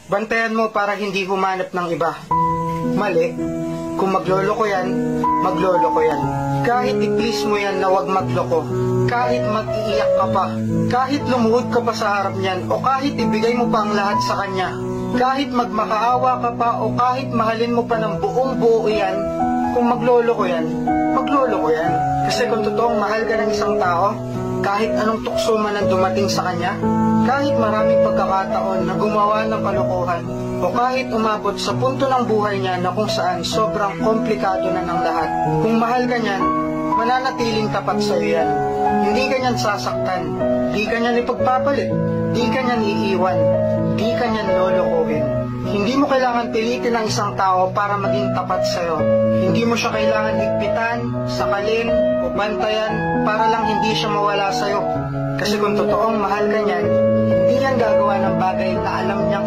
Bantayan mo para hindi humanap ng iba. Mali. Kung magloloko yan, magloloko yan. Kahit i-please mo yan na wag magloko, kahit mag-iiyak ka pa, kahit lumuhod ka pa sa harap niyan, o kahit ibigay mo pa ang lahat sa kanya, kahit magmakaawa ka pa, o kahit mahalin mo pa ng buong buo yan, kung magloloko yan, magloloko yan. Kasi kung totoong mahal ka ng isang tao, kahit anong tukso man ang dumating sa kanya, kahit maraming pagkakataon na gumawa ng kalokohan, o kahit umabot sa punto ng buhay niya na kung saan sobrang komplikado na ng lahat, kung mahal ka niyan, mananatiling tapat sa iyo yan. Hindi ka niyan sasaktan, di ka niyan ipagpapalit, di ka niyan iiwan, di ka niyan lolokohin. Hindi mo kailangan pilitin ang isang tao para maging tapat sa'yo. Hindi mo siya kailangan higpitan, sakalin, o bantayan para lang hindi siya mawala sa'yo. Kasi kung totoong mahal ka niyan, hindi yan gagawa ng bagay na alam niyang